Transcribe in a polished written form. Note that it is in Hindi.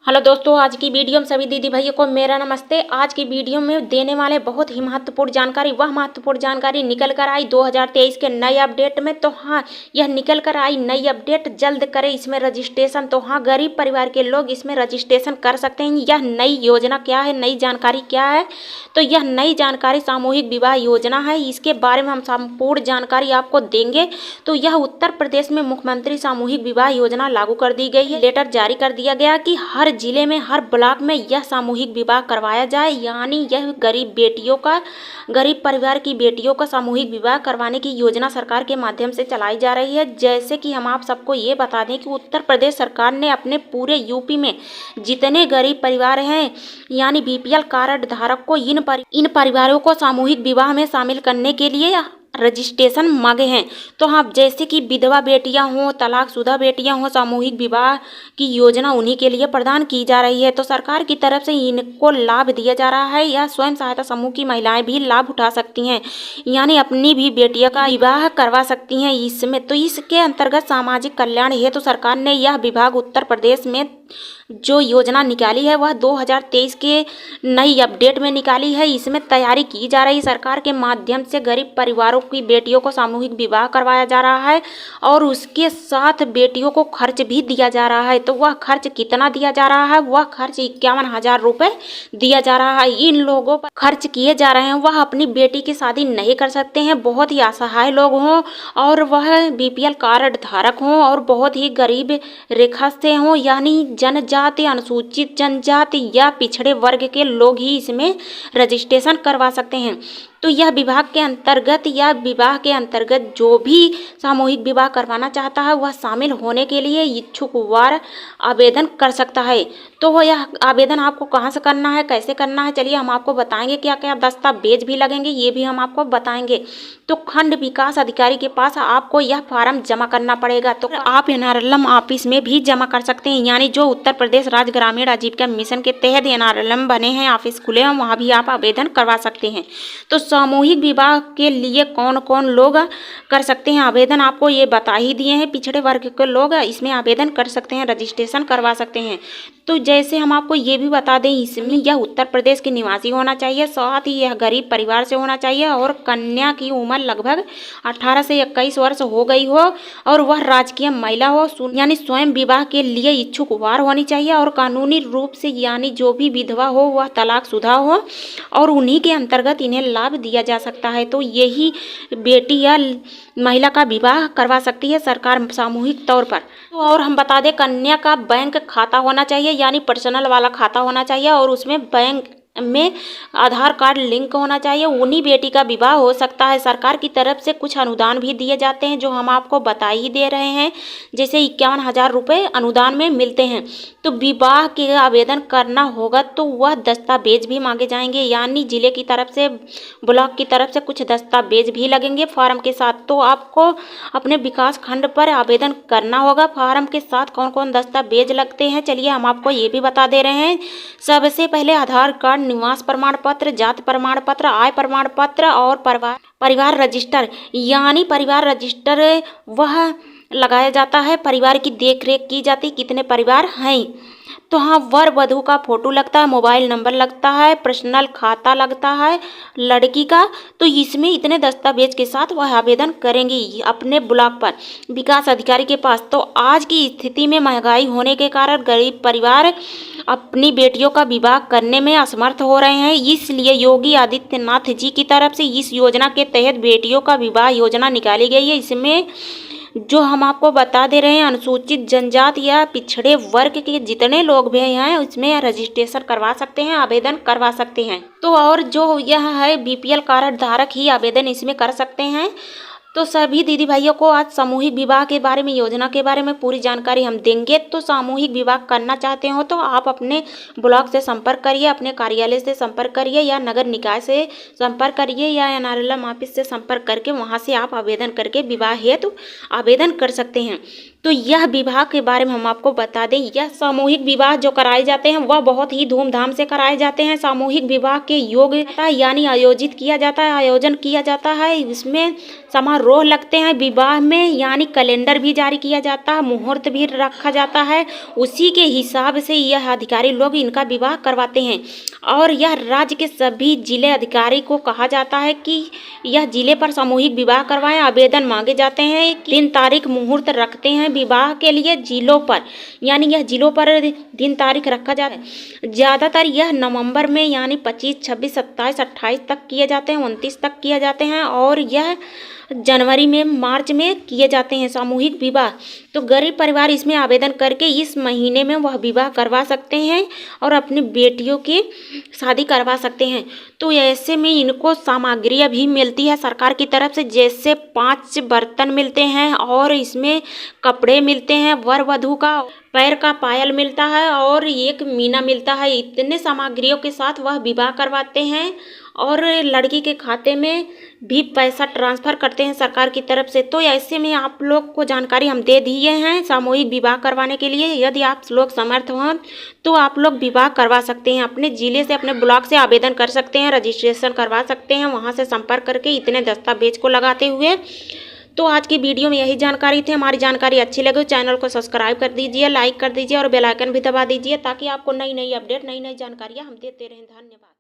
हेलो दोस्तों, आज की वीडियो में सभी दीदी भाइयों को मेरा नमस्ते। आज की वीडियो में देने वाले बहुत ही महत्वपूर्ण जानकारी, वह महत्वपूर्ण जानकारी निकल कर आई 2023 के नए अपडेट में। तो हाँ, यह निकल कर आई नई अपडेट, जल्द करें इसमें रजिस्ट्रेशन। तो हाँ, गरीब परिवार के लोग इसमें रजिस्ट्रेशन कर सकते हैं। यह नई योजना क्या है, नई जानकारी क्या है? तो यह नई जानकारी सामूहिक विवाह योजना है। इसके बारे में हम संपूर्ण जानकारी आपको देंगे। तो यह उत्तर प्रदेश में मुख्यमंत्री सामूहिक विवाह योजना लागू कर दी गई है। लेटर जारी कर दिया गया कि हर जिले में, हर ब्लॉक में यह सामूहिक विवाह करवाया जाए। यानी यह गरीब परिवार की बेटियों का सामूहिक विवाह करवाने की योजना सरकार के माध्यम से चलाई जा रही है। जैसे कि हम आप सबको ये बता दें कि उत्तर प्रदेश सरकार ने अपने पूरे यूपी में जितने गरीब परिवार हैं, यानी बीपीएल कार्ड धारक को, इन परिवारों को सामूहिक विवाह में शामिल करने के लिए रजिस्ट्रेशन मांगे हैं। तो हाँ, जैसे कि विधवा बेटियां हों, तलाकशुदा बेटियां हों, सामूहिक विवाह की योजना उन्हीं के लिए प्रदान की जा रही है। तो सरकार की तरफ से इनको लाभ दिया जा रहा है। या स्वयं सहायता समूह की महिलाएं भी लाभ उठा सकती हैं, यानी अपनी भी बेटियों का विवाह करवा सकती हैं इसमें। तो इसके अंतर्गत सामाजिक कल्याण हेतु सरकार ने यह विभाग उत्तर प्रदेश में जो योजना निकाली है वह 2023 के नई अपडेट में निकाली है। इसमें तैयारी की जा रही सरकार के माध्यम से गरीब परिवारों की बेटियों को सामूहिक विवाह करवाया जा रहा है और उसके साथ बेटियों को खर्च भी दिया जा रहा है। तो वह खर्च कितना दिया जा रहा है? वह खर्च 51,000 रुपये दिया जा रहा है। इन लोगों पर खर्च किए जा रहे हैं वह अपनी बेटी की शादी नहीं कर सकते हैं, बहुत ही असहाय लोग हों और वह बीपीएल कार्ड धारक हों और बहुत ही गरीब रेखा से हों, यानी जनजाति, अनुसूचित जनजाति या पिछड़े वर्ग के लोग ही इसमें रजिस्ट्रेशन करवा सकते हैं। तो यह विभाग के अंतर्गत या विवाह के अंतर्गत जो भी सामूहिक विवाह करवाना चाहता है वह शामिल होने के लिए इच्छुक वार आवेदन कर सकता है। तो यह आवेदन आपको कहाँ से करना है, कैसे करना है, चलिए हम आपको बताएंगे। क्या क्या दस्तावेज भी लगेंगे ये भी हम आपको बताएंगे। तो खंड विकास अधिकारी के पास आपको यह फार्म जमा करना पड़ेगा। तो आप एनआरएलएम ऑफिस में भी जमा कर सकते हैं, यानी जो उत्तर प्रदेश राज्य ग्रामीण आजीविका मिशन के तहत एनआरएलएम बने हैं, ऑफिस खुले हैं, वहाँ भी आप आवेदन करवा सकते हैं। तो सामूहिक विवाह के लिए कौन कौन लोग कर सकते हैं आवेदन, आपको ये बता ही दिए हैं। पिछड़े वर्ग के लोग इसमें आवेदन कर सकते हैं, रजिस्ट्रेशन करवा सकते हैं। तो जैसे हम आपको ये भी बता दें, इसमें यह उत्तर प्रदेश के निवासी होना चाहिए, साथ ही यह गरीब परिवार से होना चाहिए और कन्या की उम्र लगभग 18 से 21 वर्ष हो गई हो और वह राजकीय महिला हो, यानी स्वयं विवाह के लिए इच्छुक वार होनी चाहिए और कानूनी रूप से, यानी जो भी विधवा हो वह तलाकशुदा हो और उन्हीं के अंतर्गत इन्हें लाभ दिया जा सकता है। तो यही बेटी या महिला का विवाह करवा सकती है सरकार सामूहिक तौर पर। तो और हम बता दें, कन्या का बैंक खाता होना चाहिए, यानी पर्सनल वाला खाता होना चाहिए और उसमें बैंक में आधार कार्ड लिंक होना चाहिए। उन्हीं बेटी का विवाह हो सकता है। सरकार की तरफ से कुछ अनुदान भी दिए जाते हैं जो हम आपको बता ही दे रहे हैं, जैसे 51,000 रुपये अनुदान में मिलते हैं। तो विवाह के आवेदन करना होगा तो वह दस्तावेज भी मांगे जाएंगे, यानी जिले की तरफ से, ब्लॉक की तरफ से कुछ दस्तावेज भी लगेंगे फॉर्म के साथ। तो आपको अपने विकास खंड पर आवेदन करना होगा। फॉर्म के साथ कौन कौन दस्तावेज लगते हैं चलिए हम आपको ये भी बता दे रहे हैं। सबसे पहले आधार कार्ड, निवास प्रमाण पत्र, जाति प्रमाण पत्र, आय प्रमाण पत्र और परिवार रजिस्टर, यानी परिवार रजिस्टर वह लगाया जाता है। परिवार की देखरेख की जाती है, कितने परिवार हैं। तो हाँ, वर वधू का फोटो लगता है, मोबाइल नंबर लगता है, पर्सनल खाता लगता है लड़की का। तो इसमें इतने दस्तावेज के साथ वह आवेदन करेंगी अपने ब्लॉक पर विकास अधिकारी के पास। तो आज की स्थिति में महंगाई होने के कारण गरीब परिवार अपनी बेटियों का विवाह करने में असमर्थ हो रहे हैं, इसलिए योगी आदित्यनाथ जी की तरफ से इस योजना के तहत बेटियों का विवाह योजना निकाली गई है। इसमें जो हम आपको बता दे रहे हैं, अनुसूचित जनजाति या पिछड़े वर्ग के जितने लोग भी हैं उसमें रजिस्ट्रेशन करवा सकते हैं, आवेदन करवा सकते हैं। तो और जो यह है बीपीएल कार्ड धारक ही आवेदन इसमें कर सकते हैं। तो सभी दीदी भाइयों को आज सामूहिक विवाह के बारे में, योजना के बारे में पूरी जानकारी हम देंगे। तो सामूहिक विवाह करना चाहते हो तो आप अपने ब्लॉक से संपर्क करिए, अपने कार्यालय से संपर्क करिए या नगर निकाय से संपर्क करिए या एनआरएलएम ऑफिस से संपर्क करके वहां से आप आवेदन करके विवाह हेतु आवेदन कर सकते हैं। तो यह विवाह के बारे में हम आपको बता दें, यह सामूहिक विवाह जो कराए जाते हैं वह बहुत ही धूमधाम से कराए जाते हैं। सामूहिक विवाह के योग्यता यानी आयोजित किया जाता है, आयोजन किया जाता है, इसमें समारोह लगते हैं विवाह में, यानी कैलेंडर भी जारी किया जाता है, मुहूर्त भी रखा जाता है, उसी के हिसाब से यह अधिकारी लोग इनका विवाह करवाते हैं। और यह राज्य के सभी जिले अधिकारी को कहा जाता है कि यह जिले पर सामूहिक विवाह करवाएं। आवेदन मांगे जाते हैं, दिन तारीख मुहूर्त रखते हैं विवाह के लिए जिलों पर, यानी यह जिलों पर दिन तारीख रखा जाता है। ज़्यादातर यह नवंबर में यानी 25, 26, 27, 28 तक किए जाते हैं, 29 तक किए जाते हैं, और यह जनवरी में, मार्च में किए जाते हैं सामूहिक विवाह। तो गरीब परिवार इसमें आवेदन करके इस महीने में वह विवाह करवा सकते हैं और अपनी बेटियों की शादी करवा सकते हैं। तो ऐसे में इनको सामग्रियाँ भी मिलती है सरकार की तरफ से, जैसे 5 बर्तन मिलते हैं और इसमें कपड़े मिलते हैं, वर वधू का पैर का पायल मिलता है और एक मीना मिलता है। इतने सामग्रियों के साथ वह विवाह करवाते हैं और लड़की के खाते में भी पैसा ट्रांसफ़र करते हैं सरकार की तरफ से। तो ऐसे में आप लोग को जानकारी हम दे दिए हैं सामूहिक विवाह करवाने के लिए। यदि आप लोग समर्थ हों तो आप लोग विवाह करवा सकते हैं, अपने ज़िले से, अपने ब्लॉक से आवेदन कर सकते हैं, रजिस्ट्रेशन करवा सकते हैं वहाँ से संपर्क करके इतने दस्तावेज को लगाते हुए। तो आज की वीडियो में यही जानकारी थी। हमारी जानकारी अच्छी लगे तो चैनल को सब्सक्राइब कर दीजिए, लाइक कर दीजिए और बेल आइकन भी दबा दीजिए, ताकि आपको नई नई अपडेट, नई नई जानकारियाँ हम देते रहें। धन्यवाद।